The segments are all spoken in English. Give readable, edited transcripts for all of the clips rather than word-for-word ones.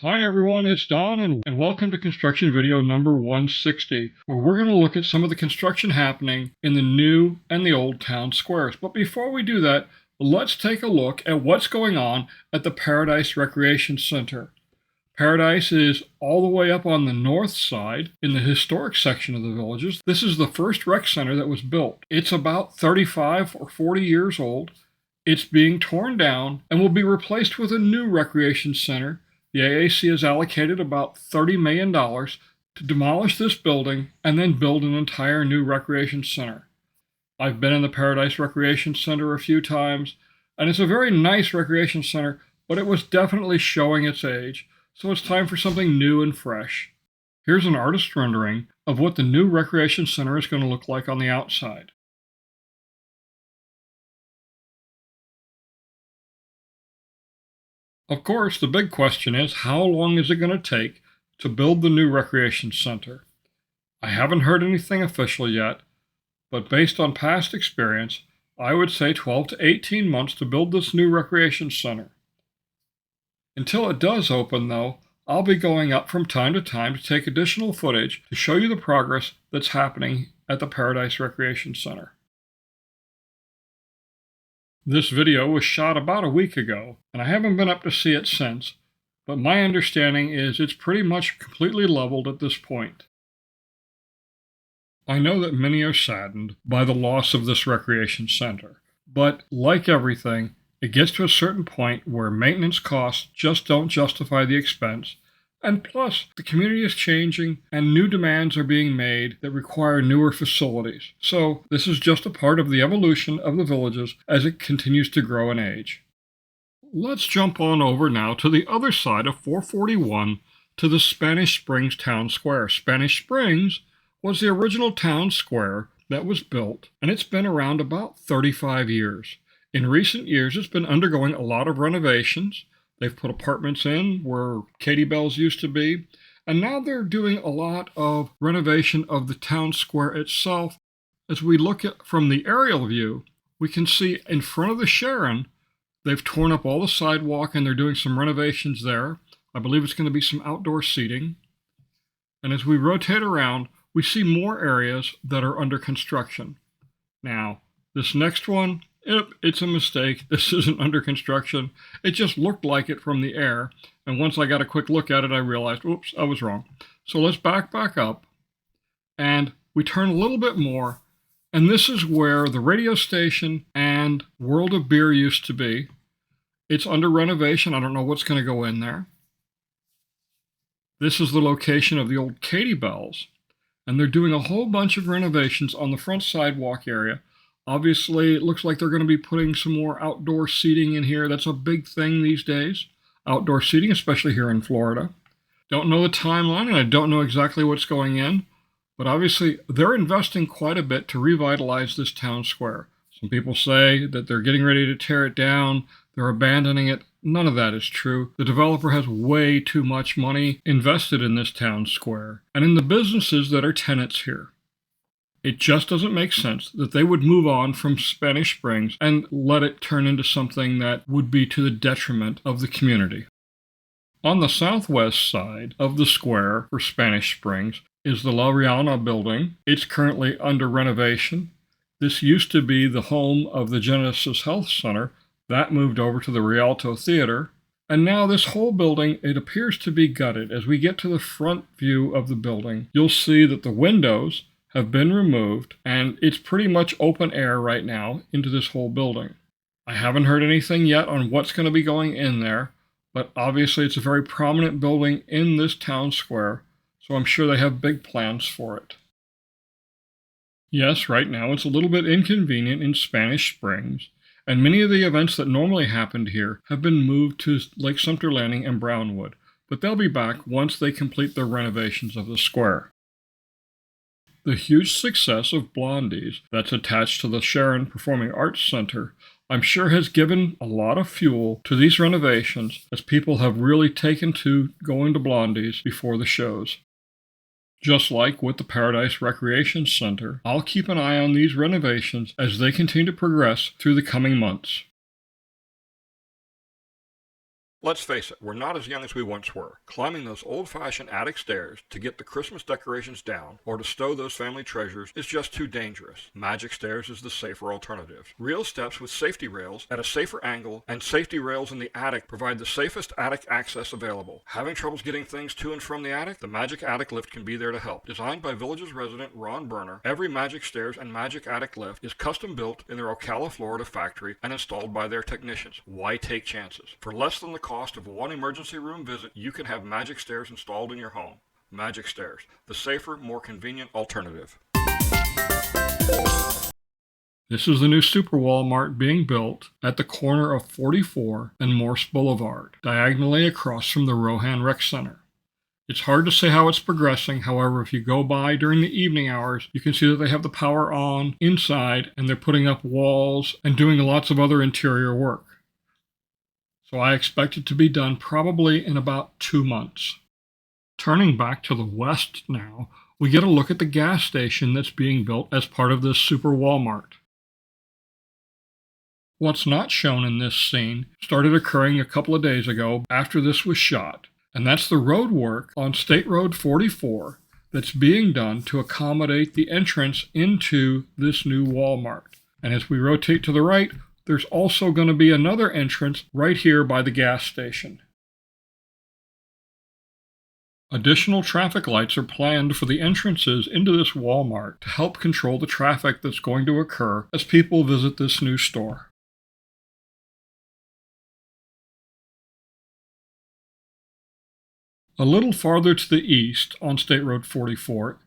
Hi everyone, it's Don and welcome to construction video number 160, where we're going to look at some of the construction happening in the new and the old town squares. But before we do that, let's take a look at what's going on at the Paradise Recreation Center. Paradise is all the way up on the north side in the historic section of the villages. This is the first rec center that was built. It's about 35 or 40 years old. It's being torn down and will be replaced with a new recreation center. The AAC has allocated about $30 million to demolish this building and then build an entire new recreation center. I've been in the Paradise Recreation Center a few times, and it's a very nice recreation center, but it was definitely showing its age, so it's time for something new and fresh. Here's an artist rendering of what the new recreation center is going to look like on the outside. Of course, the big question is, how long is it going to take to build the new recreation center? I haven't heard anything official yet, but based on past experience, I would say 12 to 18 months to build this new recreation center. Until it does open, though, I'll be going up from time to time to take additional footage to show you the progress that's happening at the Paradise Recreation Center. This video was shot about a week ago, and I haven't been up to see it since, but my understanding is it's pretty much completely leveled at this point. I know that many are saddened by the loss of this recreation center, but like everything, it gets to a certain point where maintenance costs just don't justify the expense, and plus, the community is changing and new demands are being made that require newer facilities. So, this is just a part of the evolution of the villages as it continues to grow in age. Let's jump on over now to the other side of 441 to the Spanish Springs Town Square. Spanish Springs was the original town square that was built, and it's been around about 35 years. In recent years, it's been undergoing a lot of renovations. They've put apartments in where Katie Bell's used to be, and now they're doing a lot of renovation of the town square itself. As we look at from the aerial view, we can see in front of the Sharon, they've torn up all the sidewalk and they're doing some renovations there. I believe it's going to be some outdoor seating. And as we rotate around, we see more areas that are under construction. Now, this next one, yep, it's a mistake. This isn't under construction. It just looked like it from the air. And once I got a quick look at it, I realized, oops, I was wrong. So let's back up. And we turn a little bit more. And this is where the radio station and World of Beer used to be. It's under renovation. I don't know what's going to go in there. This is the location of the old Katie Bell's. And they're doing a whole bunch of renovations on the front sidewalk area. Obviously, it looks like they're going to be putting some more outdoor seating in here. That's a big thing these days, outdoor seating, especially here in Florida. Don't know the timeline, and I don't know exactly what's going in, but obviously they're investing quite a bit to revitalize this town square. Some people say that they're getting ready to tear it down, they're abandoning it. None of that is true. The developer has way too much money invested in this town square and in the businesses that are tenants here. It just doesn't make sense that they would move on from Spanish Springs and let it turn into something that would be to the detriment of the community. On the southwest side of the square for Spanish Springs is the La Rihanna building. It's currently under renovation. This used to be the home of the Genesis Health Center. That moved over to the Rialto Theater. And now this whole building, it appears to be gutted. As we get to the front view of the building, you'll see that the windows have been removed, and it's pretty much open air right now into this whole building. I haven't heard anything yet on what's going to be going in there, but obviously it's a very prominent building in this town square, so I'm sure they have big plans for it. Yes, right now it's a little bit inconvenient in Spanish Springs, and many of the events that normally happened here have been moved to Lake Sumter Landing and Brownwood, but they'll be back once they complete their renovations of the square. The huge success of Blondie's that's attached to the Sharon Performing Arts Center, I'm sure has given a lot of fuel to these renovations as people have really taken to going to Blondie's before the shows. Just like with the Paradise Recreation Center, I'll keep an eye on these renovations as they continue to progress through the coming months. Let's face it, we're not as young as we once were. Climbing those old-fashioned attic stairs to get the Christmas decorations down or to stow those family treasures is just too dangerous. Magic stairs is the safer alternative. Real steps with safety rails at a safer angle and safety rails in the attic provide the safest attic access available. Having troubles getting things to and from the attic? The Magic Attic Lift can be there to help. Designed by Village's resident Ron Berner, every Magic Stairs and Magic Attic Lift is custom built in their Ocala, Florida factory and installed by their technicians. Why take chances? For less than the cost of one emergency room visit, you can have Magic Stairs installed in your home. Magic Stairs, the safer, more convenient alternative. This is the new Super Walmart being built at the corner of 44 and Morse Boulevard, diagonally across from the Rohan Rec Center. It's hard to say how it's progressing. However, if you go by during the evening hours, you can see that they have the power on inside and they're putting up walls and doing lots of other interior work. So I expect it to be done probably in about 2 months. Turning back to the west now, we get a look at the gas station that's being built as part of this Super Walmart. What's not shown in this scene started occurring a couple of days ago after this was shot, and that's the road work on State Road 44 that's being done to accommodate the entrance into this new Walmart. And as we rotate to the right, there's also going to be another entrance right here by the gas station. Additional traffic lights are planned for the entrances into this Walmart to help control the traffic that's going to occur as people visit this new store. A little farther to the east on State Road 44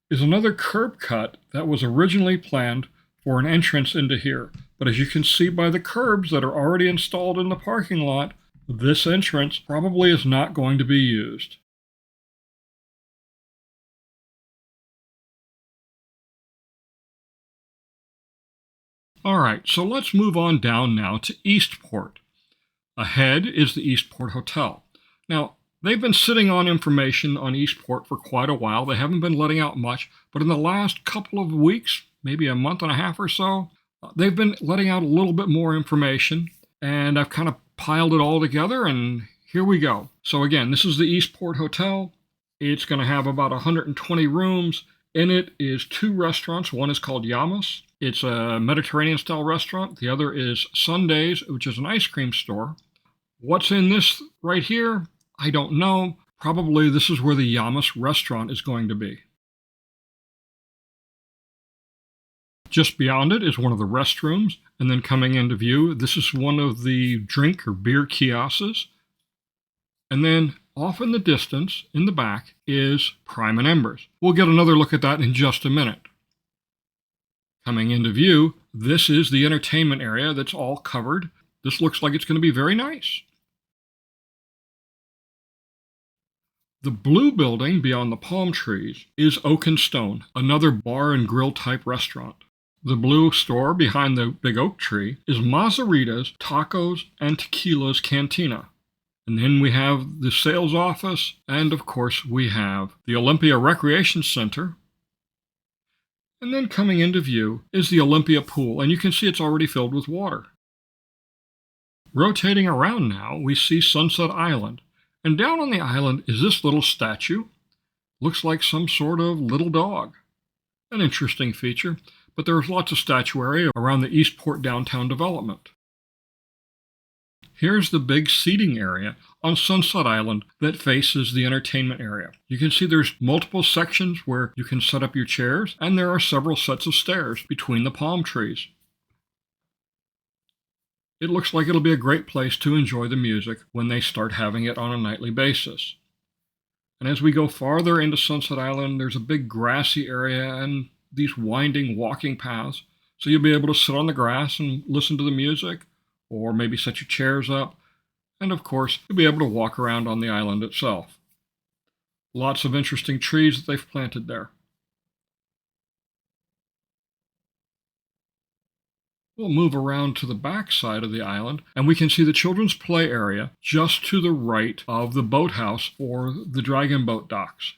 is another curb cut that was originally planned for an entrance into here. But as you can see by the curbs that are already installed in the parking lot, this entrance probably is not going to be used. Alright, so let's move on down now to Eastport. Ahead is the Eastport Hotel. Now, they've been sitting on information on Eastport for quite a while. They haven't been letting out much, but in the last couple of weeks, maybe a month and a half or so, they've been letting out a little bit more information, and I've kind of piled it all together, and here we go. So again, this is the Eastport Hotel. It's going to have about 120 rooms. In it is 2 restaurants. One is called Yamas. It's a Mediterranean-style restaurant. The other is Sundays, which is an ice cream store. What's in this right here? I don't know. Probably this is where the Yamas restaurant is going to be. Just beyond it is one of the restrooms, and then coming into view, this is one of the drink or beer kiosks. And then off in the distance, in the back, is Prime and Embers. We'll get another look at that in just a minute. Coming into view, this is the entertainment area that's all covered. This looks like it's going to be very nice. The blue building beyond the palm trees is Oak and Stone, another bar and grill type restaurant. The blue store behind the big oak tree is Mazzarita's Tacos and Tequila's Cantina. And then we have the sales office, and of course we have the Olympia Recreation Center. And then coming into view is the Olympia Pool, and you can see it's already filled with water. Rotating around now, we see Sunset Island. And down on the island is this little statue. Looks like some sort of little dog. An interesting feature, but there's lots of statuary around the Eastport downtown development. Here's the big seating area on Sunset Island that faces the entertainment area. You can see there's multiple sections where you can set up your chairs, and there are several sets of stairs between the palm trees. It looks like it'll be a great place to enjoy the music when they start having it on a nightly basis. And as we go farther into Sunset Island, there's a big grassy area and these winding walking paths. So you'll be able to sit on the grass and listen to the music, or maybe set your chairs up. And of course, you'll be able to walk around on the island itself. Lots of interesting trees that they've planted there. We'll move around to the back side of the island, and we can see the children's play area just to the right of the boathouse or the dragon boat docks.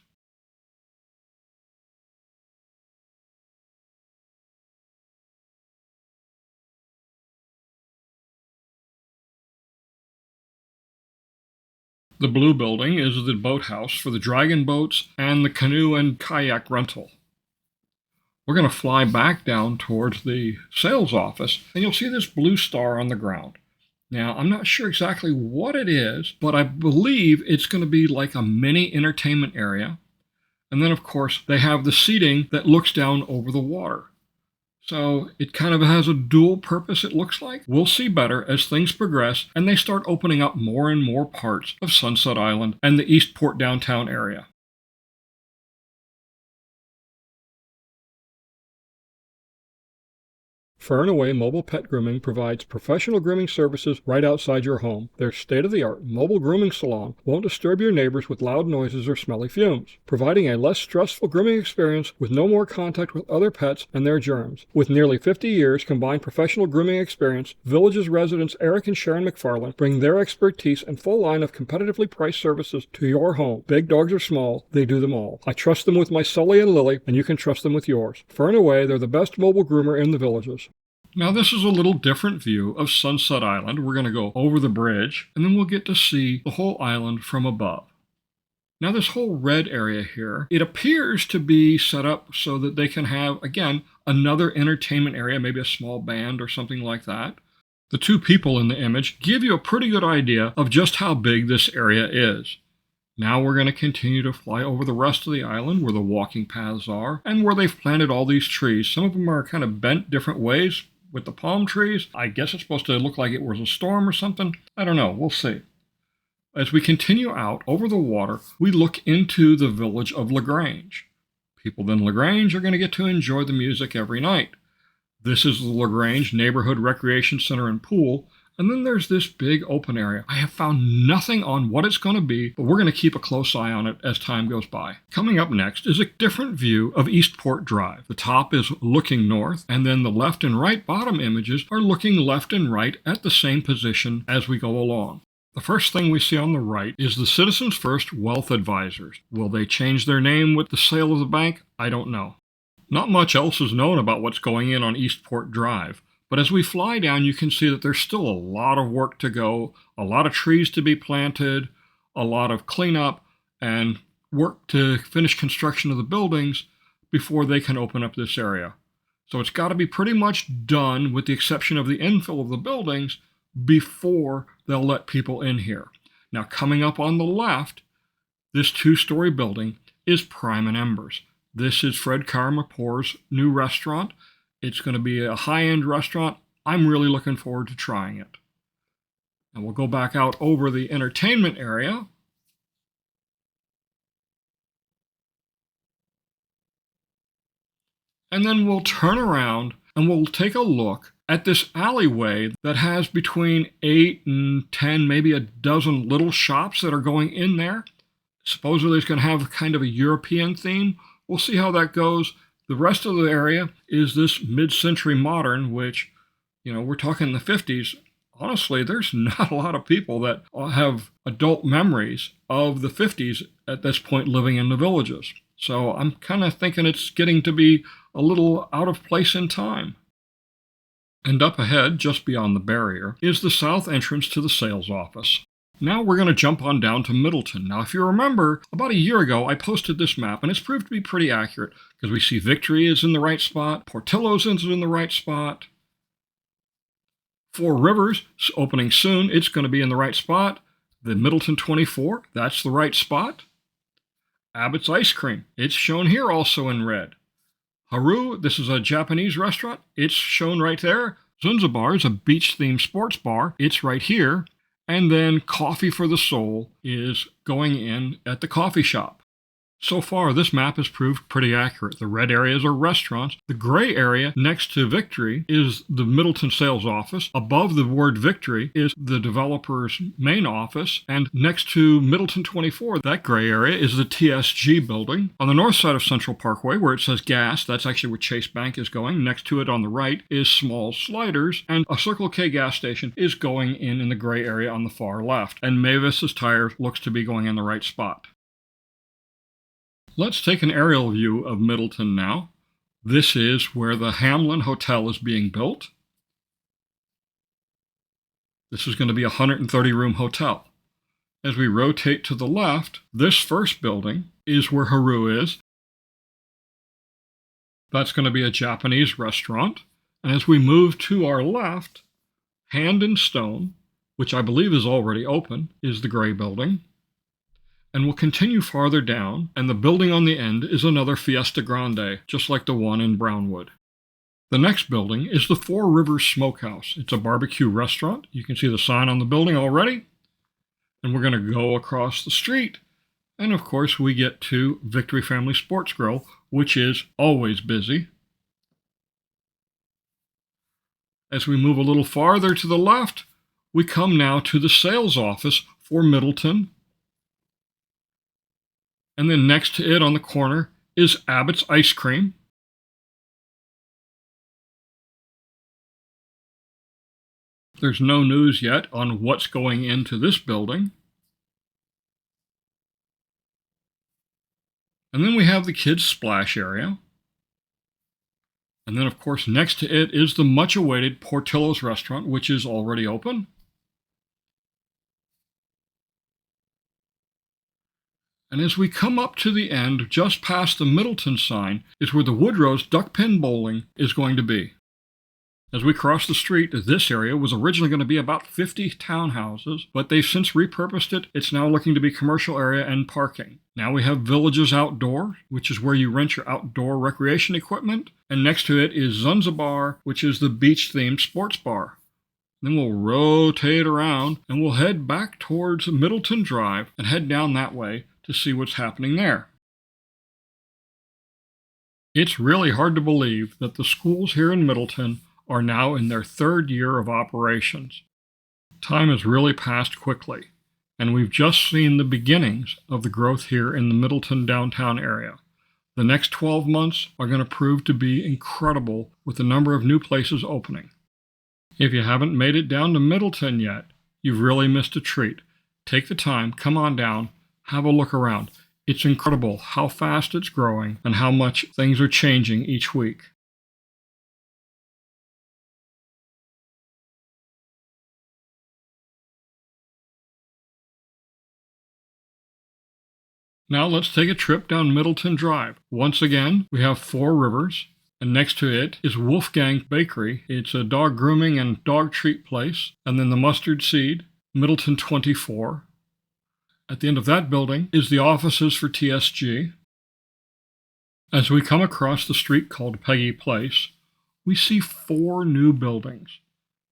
The blue building is the boathouse for the dragon boats and the canoe and kayak rental. We're going to fly back down towards the sales office, and you'll see this blue star on the ground. Now, I'm not sure exactly what it is, but I believe it's going to be like a mini entertainment area. And then, of course, they have the seating that looks down over the water. So it kind of has a dual purpose, it looks like. We'll see better as things progress and they start opening up more and more parts of Sunset Island and the Eastport downtown area. Far and Away Mobile Pet Grooming provides professional grooming services right outside your home. Their state-of-the-art mobile grooming salon won't disturb your neighbors with loud noises or smelly fumes, providing a less stressful grooming experience with no more contact with other pets and their germs. With nearly 50 years combined professional grooming experience, Village's residents Eric and Sharon McFarland bring their expertise and full line of competitively priced services to your home. Big dogs or small, they do them all. I trust them with my Sully and Lily, and you can trust them with yours. Far and Away, they're the best mobile groomer in the Villages. Now this is a little different view of Sunset Island. We're going to go over the bridge, and then we'll get to see the whole island from above. Now this whole red area here, it appears to be set up so that they can have, again, another entertainment area, maybe a small band or something like that. The two people in the image give you a pretty good idea of just how big this area is. Now we're going to continue to fly over the rest of the island where the walking paths are and where they've planted all these trees. Some of them are kind of bent different ways with the palm trees. I guess it's supposed to look like it was a storm or something. I don't know. We'll see. As we continue out over the water, we look into the village of LaGrange. People in LaGrange are going to get to enjoy the music every night. This is the LaGrange Neighborhood Recreation Center and Pool. And then there's this big open area. I have found nothing on what it's going to be, but we're going to keep a close eye on it as time goes by. Coming up next is a different view of Eastport Drive. The top is looking north, and then the left and right bottom images are looking left and right at the same position as we go along. The first thing we see on the right is the Citizens First Wealth Advisors. Will they change their name with the sale of the bank? I don't know. Not much else is known about what's going in on Eastport Drive. But as we fly down, you can see that there's still a lot of work to go, a lot of trees to be planted, a lot of cleanup, and work to finish construction of the buildings before they can open up this area. So it's got to be pretty much done, with the exception of the infill of the buildings, before they'll let people in here. Now, coming up on the left, this two-story building is Prime and Embers. This is Fred Carmapour's new restaurant. It's going to be a high-end restaurant. I'm really looking forward to trying it. And we'll go back out over the entertainment area. And then we'll turn around and we'll take a look at this alleyway that has between 8 and 10, maybe a dozen little shops that are going in there. Supposedly it's going to have kind of a European theme. We'll see how that goes. The rest of the area is this mid-century modern, which, we're talking the 50s. Honestly, there's not a lot of people that have adult memories of the 50s at this point living in the Villages. So I'm kind of thinking it's getting to be a little out of place in time. And up ahead, just beyond the barrier, is the south entrance to the sales office. Now we're going to jump on down to Middleton. Now, if you remember, about a year ago, I posted this map, and it's proved to be pretty accurate, because we see Victory is in the right spot, Portillo's is in the right spot, Four Rivers is opening soon, it's going to be in the right spot, the Middleton 24, that's the right spot, Abbott's Ice Cream, it's shown here also in red, Haru, this is a Japanese restaurant, it's shown right there, Zunzabar is a beach-themed sports bar, it's right here, and then Coffee for the Soul is going in at the coffee shop. So far, this map has proved pretty accurate. The red areas are restaurants. The gray area next to Victory is the Middleton sales office. Above the word Victory is the developer's main office. And next to Middleton 24, that gray area is the TSG building. On the north side of Central Parkway, where it says gas, that's actually where Chase Bank is going. Next to it on the right is Small Sliders. And a Circle K gas station is going in the gray area on the far left. And Mavis's Tires looks to be going in the right spot. Let's take an aerial view of Middleton now. This is where the Hamlin Hotel is being built. This is going to be a 130-room hotel. As we rotate to the left, this first building is where Haru is. That's going to be a Japanese restaurant. And as we move to our left, Hand and Stone, which I believe is already open, is the gray building. And we'll continue farther down, and the building on the end is another Fiesta Grande, just like the one in Brownwood. The next building is the Four Rivers Smokehouse. It's a barbecue restaurant. You can see the sign on the building already. And we're going to go across the street. And of course, we get to Victory Family Sports Grill, which is always busy. As we move a little farther to the left, we come now to the sales office for Middleton. And then next to it on the corner is Abbott's Ice Cream. There's no news yet on what's going into this building. And then we have the kids' splash area. And then, of course, next to it is the much-awaited Portillo's restaurant, which is already open. And as we come up to the end, just past the Middleton sign, is where the Woodrow's Duck Pin Bowling is going to be. As we cross the street, this area was originally going to be about 50 townhouses, but they've since repurposed it. It's now looking to be commercial area and parking. Now we have Villages Outdoor, which is where you rent your outdoor recreation equipment. And next to it is Zanzibar, which is the beach-themed sports bar. Then we'll rotate around and we'll head back towards Middleton Drive and head down that way to see what's happening there. It's really hard to believe that the schools here in Middleton are now in their third year of operations. Time has really passed quickly, and we've just seen the beginnings of the growth here in the Middleton downtown area. The next 12 months are going to prove to be incredible with the number of new places opening. If you haven't made it down to Middleton yet, you've really missed a treat. Take the time, come on down, have a look around. It's incredible how fast it's growing and how much things are changing each week. Now let's take a trip down Middleton Drive. Once again, we have Four Rivers, and next to it is Wolfgang Bakery. It's a dog grooming and dog treat place. And then the Mustard Seed, Middleton 24. At the end of that building is the offices for TSG. As we come across the street called Peggy Place, we see 4 new buildings.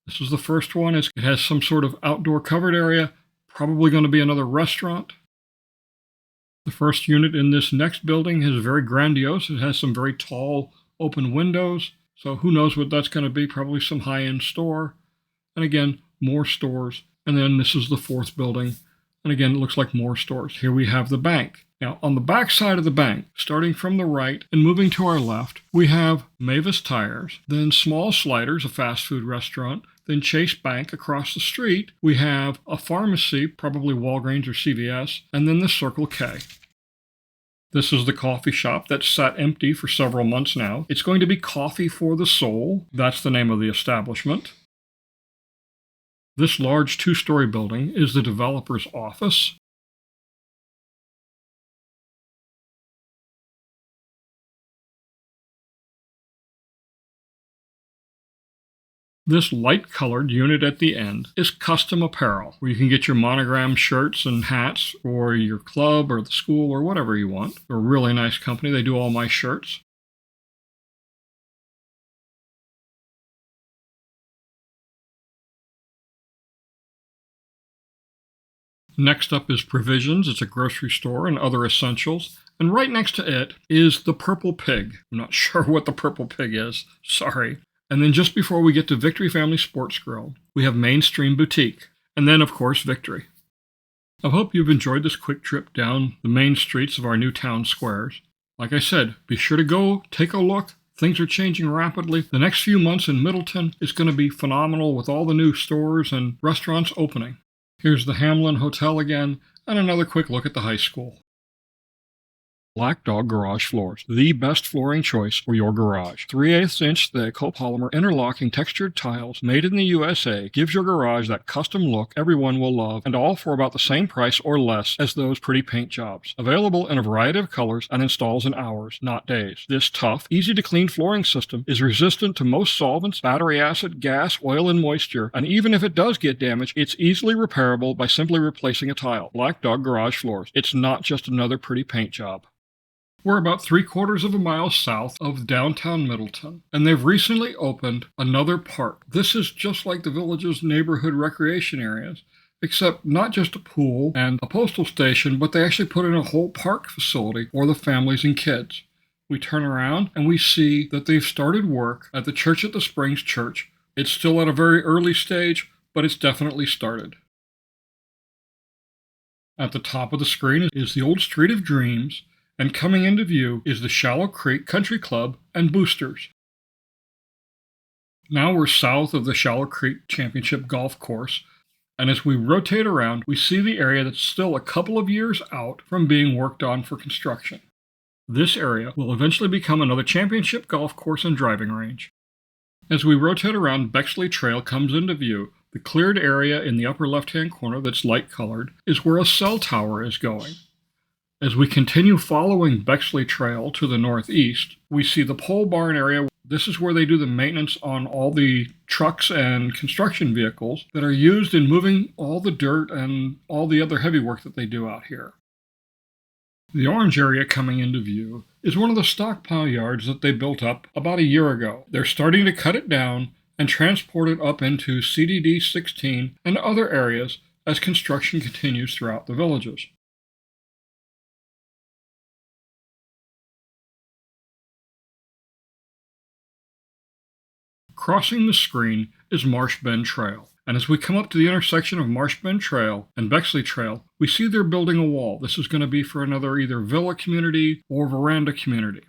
This is the first one. It has some sort of outdoor covered area, probably going to be another restaurant. The first unit in this next building is very grandiose. It has some very tall, open windows. So who knows what that's going to be? Probably some high-end store. And again, more stores. And then this is the 4th building. And again, it looks like more stores. Here we have the bank. Now, on the back side of the bank, starting from the right and moving to our left, we have Mavis Tires, then Small Sliders, a fast food restaurant, then Chase Bank across the street. We have a pharmacy, probably Walgreens or CVS, and then the Circle K. This is the coffee shop that's sat empty for several months now. It's going to be Coffee for the Soul. That's the name of the establishment. This large 2-story building is the developer's office. This light-colored unit at the end is custom apparel, where you can get your monogram shirts and hats for your club or the school or whatever you want. They're a really nice company. They do all my shirts. Next up is Provisions. It's a grocery store and other essentials. And right next to it is the Purple Pig. I'm not sure what the Purple Pig is. Sorry. And then just before we get to Victory Family Sports Grill, we have Mainstream Boutique. And then, of course, Victory. I hope you've enjoyed this quick trip down the main streets of our new town squares. Like I said, be sure to go, take a look. Things are changing rapidly. The next few months in Middleton is going to be phenomenal with all the new stores and restaurants opening. Here's the Hamlin Hotel again, and another quick look at the high school. Black Dog Garage Floors, the best flooring choice for your garage. 3/8 inch thick copolymer interlocking textured tiles made in the USA gives your garage that custom look everyone will love, and all for about the same price or less as those pretty paint jobs. Available in a variety of colors and installs in hours, not days. This tough, easy to clean flooring system is resistant to most solvents, battery acid, gas, oil, and moisture, and even if it does get damaged, it's easily repairable by simply replacing a tile. Black Dog Garage Floors. It's not just another pretty paint job. We're about 3/4 of a mile south of downtown Middleton, and they've recently opened another park. This is just like the village's neighborhood recreation areas, except not just a pool and a postal station, but they actually put in a whole park facility for the families and kids. We turn around and we see that they've started work at the Church at the Springs Church. It's still at a very early stage, but it's definitely started. At the top of the screen is the old Street of Dreams, and coming into view is the Shallow Creek Country Club and Boosters. Now we're south of the Shallow Creek Championship Golf Course, and as we rotate around, we see the area that's still a couple of years out from being worked on for construction. This area will eventually become another championship golf course and driving range. As we rotate around, Bexley Trail comes into view. The cleared area in the upper left-hand corner that's light-colored is where a cell tower is going. As we continue following Bexley Trail to the northeast, we see the pole barn area. This is where they do the maintenance on all the trucks and construction vehicles that are used in moving all the dirt and all the other heavy work that they do out here. The orange area coming into view is one of the stockpile yards that they built up about a year ago. They're starting to cut it down and transport it up into CDD16 and other areas as construction continues throughout the villages. Crossing the screen is Marsh Bend Trail, and as we come up to the intersection of Marsh Bend Trail and Bexley Trail, we see they're building a wall. This is going to be for another either villa community or veranda community.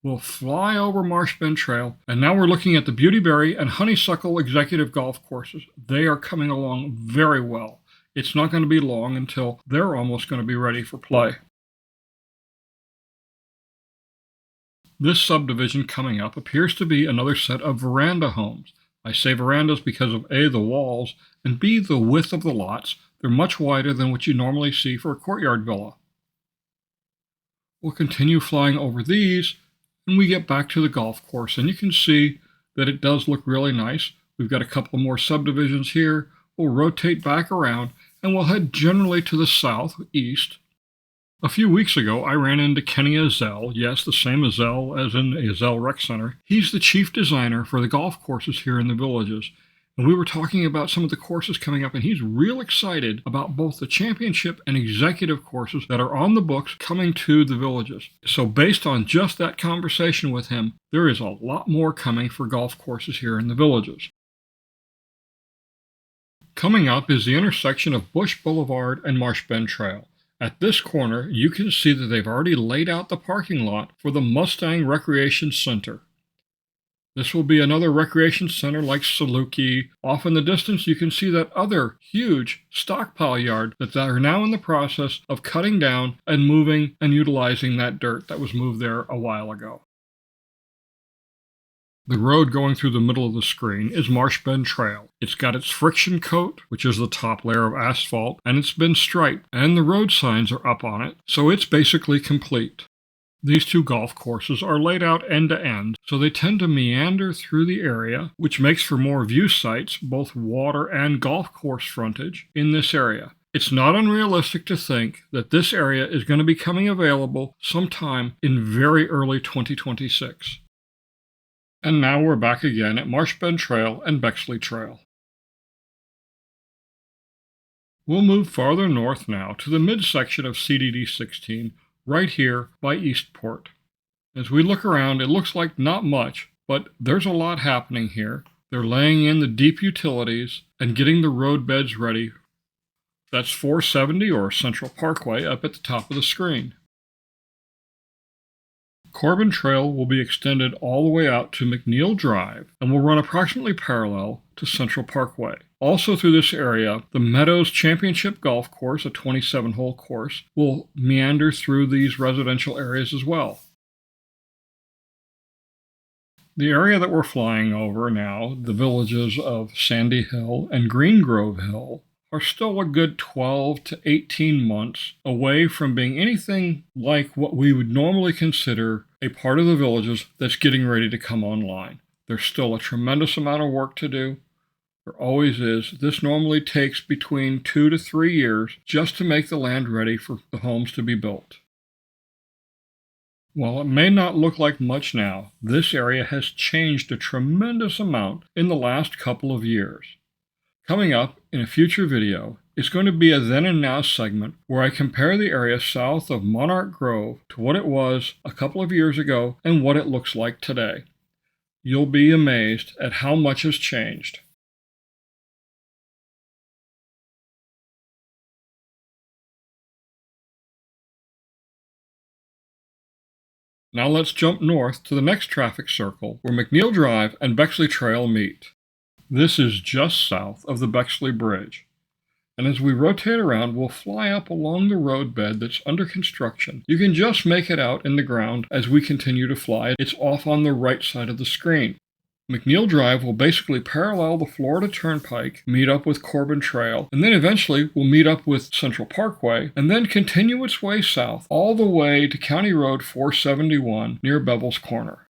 We'll fly over Marsh Bend Trail, and now we're looking at the Beautyberry and Honeysuckle Executive Golf Courses. They are coming along very well. It's not going to be long until they're almost going to be ready for play. This subdivision coming up appears to be another set of veranda homes. I say verandas because of A, the walls, and B, the width of the lots. They're much wider than what you normally see for a courtyard villa. We'll continue flying over these, and we get back to the golf course, and you can see that it does look really nice. We've got a couple more subdivisions here. We'll rotate back around, and we'll head generally to the southeast. A few weeks ago, I ran into Kenny Azell, yes, the same Azell as in Azell Rec Center. He's the chief designer for the golf courses here in the villages. And we were talking about some of the courses coming up, and he's real excited about both the championship and executive courses that are on the books coming to the villages. So based on just that conversation with him, there is a lot more coming for golf courses here in the villages. Coming up is the intersection of Bush Boulevard and Marsh Bend Trail. At this corner, you can see that they've already laid out the parking lot for the Mustang Recreation Center. This will be another recreation center like Saluki. Off in the distance, you can see that other huge stockpile yard that they are now in the process of cutting down and moving and utilizing that dirt that was moved there a while ago. The road going through the middle of the screen is Marsh Bend Trail. It's got its friction coat, which is the top layer of asphalt, and it's been striped, and the road signs are up on it, so it's basically complete. These two golf courses are laid out end to end, so they tend to meander through the area, which makes for more view sites, both water and golf course frontage, in this area. It's not unrealistic to think that this area is going to be coming available sometime in very early 2026. And now we're back again at Marsh Bend Trail and Bexley Trail. We'll move farther north now to the midsection of CDD16, right here by Eastport. As we look around, it looks like not much, but there's a lot happening here. They're laying in the deep utilities and getting the road beds ready. That's 470 or Central Parkway up at the top of the screen. Corbin Trail will be extended all the way out to McNeil Drive and will run approximately parallel to Central Parkway. Also through this area, the Meadows Championship Golf Course, a 27-hole course, will meander through these residential areas as well. The area that we're flying over now, the villages of Sandy Hill and Green Grove Hill, are still a good 12 to 18 months away from being anything like what we would normally consider a part of the villages that's getting ready to come online. There's still a tremendous amount of work to do. There always is. This normally takes between 2 to 3 years just to make the land ready for the homes to be built. While it may not look like much now, this area has changed a tremendous amount in the last couple of years. Coming up in a future video is going to be a then and now segment where I compare the area south of Monarch Grove to what it was a couple of years ago and what it looks like today. You'll be amazed at how much has changed. Now let's jump north to the next traffic circle where McNeil Drive and Bexley Trail meet. This is just south of the Bexley Bridge. And as we rotate around, we'll fly up along the roadbed that's under construction. You can just make it out in the ground as we continue to fly. It's off on the right side of the screen. McNeil Drive will basically parallel the Florida Turnpike, meet up with Corbin Trail, and then eventually will meet up with Central Parkway, and then continue its way south all the way to County Road 471 near Bevel's Corner.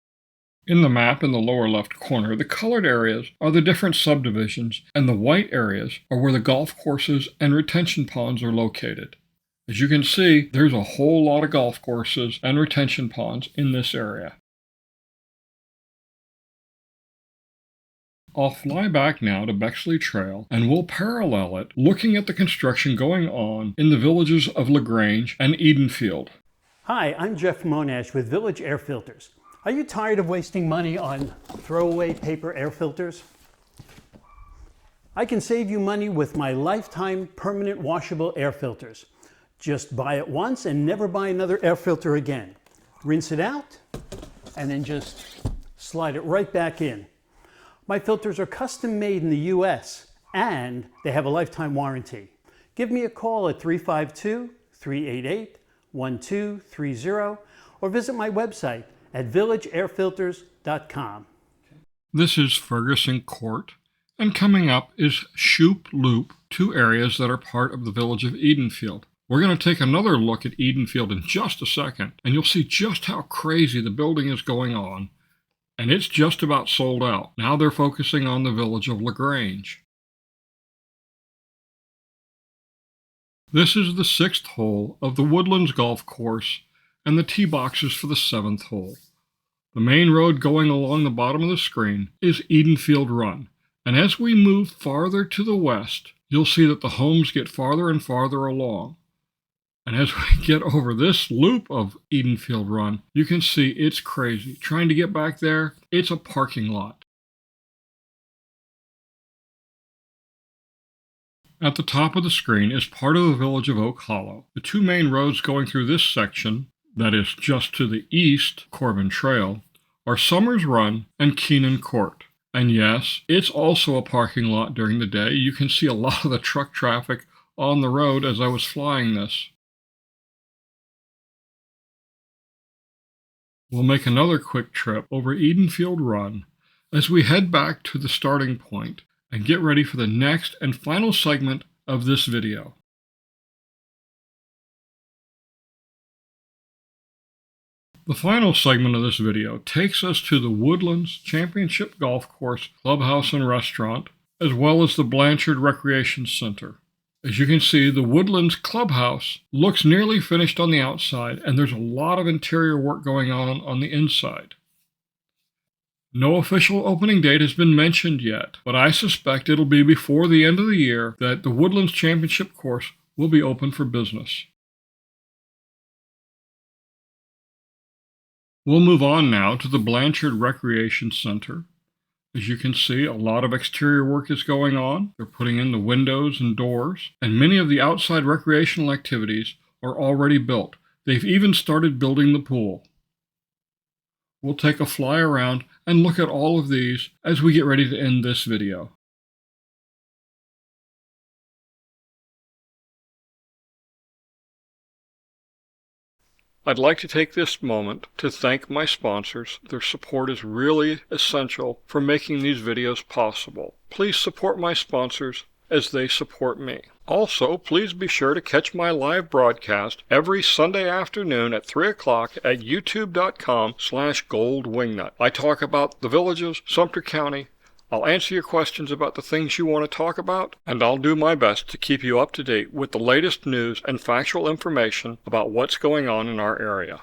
In the map in the lower left corner, the colored areas are the different subdivisions, and the white areas are where the golf courses and retention ponds are located. As you can see, there's a whole lot of golf courses and retention ponds in this area. I'll fly back now to Bexley Trail and we'll parallel it looking at the construction going on in the villages of LaGrange and Edenfield. Hi, I'm Jeff Monash with Village Air Filters. Are you tired of wasting money on throwaway paper air filters? I can save you money with my lifetime permanent washable air filters. Just buy it once and never buy another air filter again. Rinse it out and then just slide it right back in. My filters are custom made in the US and they have a lifetime warranty. Give me a call at 352-388-1230 or visit my website at villageairfilters.com. This is Ferguson Court, and coming up is Shoup Loop, two areas that are part of the village of Edenfield. We're going to take another look at Edenfield in just a second, and you'll see just how crazy the building is going on. And it's just about sold out. Now they're focusing on the village of LaGrange. This is the 6th hole of the Woodlands Golf Course and the tee boxes for the 7th hole. The main road going along the bottom of the screen is Edenfield Run. And as we move farther to the west, you'll see that the homes get farther and farther along. And as we get over this loop of Edenfield Run, you can see it's crazy. Trying to get back there, it's a parking lot. At the top of the screen is part of the village of Oak Hollow. The two main roads going through this section, that is just to the east, Corbin Trail, are Summers Run and Keenan Court. And yes, it's also a parking lot during the day. You can see a lot of the truck traffic on the road as I was flying this. We'll make another quick trip over Edenfield Run as we head back to the starting point and get ready for the next and final segment of this video. The final segment of this video takes us to the Woodlands Championship Golf Course, Clubhouse and Restaurant, as well as the Blanchard Recreation Center. As you can see, the Woodlands Clubhouse looks nearly finished on the outside, and there's a lot of interior work going on the inside. No official opening date has been mentioned yet, but I suspect it'll be before the end of the year that the Woodlands Championship Course will be open for business. We'll move on now to the Blanchard Recreation Center. As you can see, a lot of exterior work is going on. They're putting in the windows and doors, and many of the outside recreational activities are already built. They've even started building the pool. We'll take a fly around and look at all of these as we get ready to end this video. I'd like to take this moment to thank my sponsors. Their support is really essential for making these videos possible. Please support my sponsors as they support me. Also, please be sure to catch my live broadcast every Sunday afternoon at 3 o'clock at youtube.com/goldwingnut. I talk about the villages, Sumter County. I'll answer your questions about the things you want to talk about, and I'll do my best to keep you up to date with the latest news and factual information about what's going on in our area.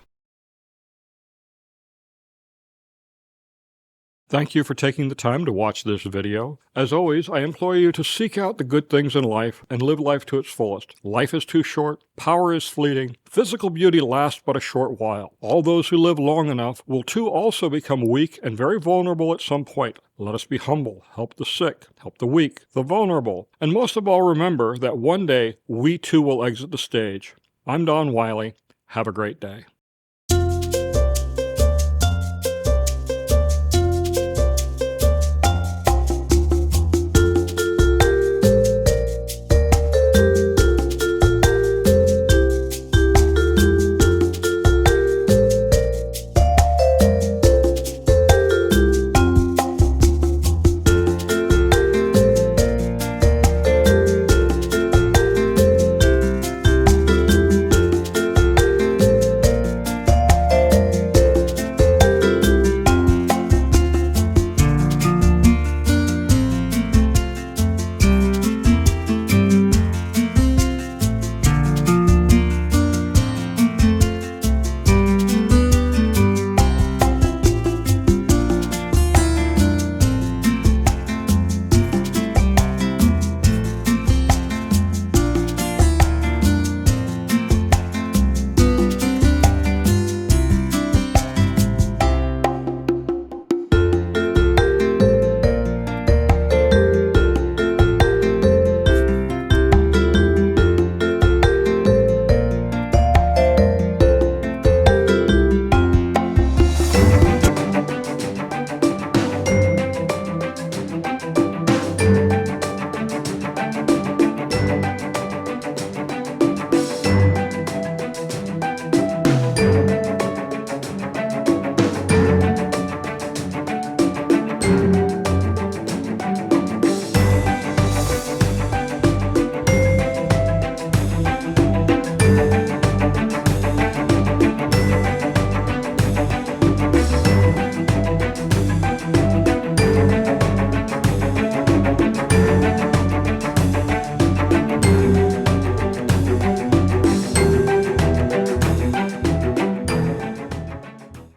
Thank you for taking the time to watch this video. As always, I implore you to seek out the good things in life and live life to its fullest. Life is too short, power is fleeting, physical beauty lasts but a short while. All those who live long enough will too also become weak and very vulnerable at some point. Let us be humble, help the sick, help the weak, the vulnerable, and most of all remember that one day we too will exit the stage. I'm Don Wiley. Have a great day.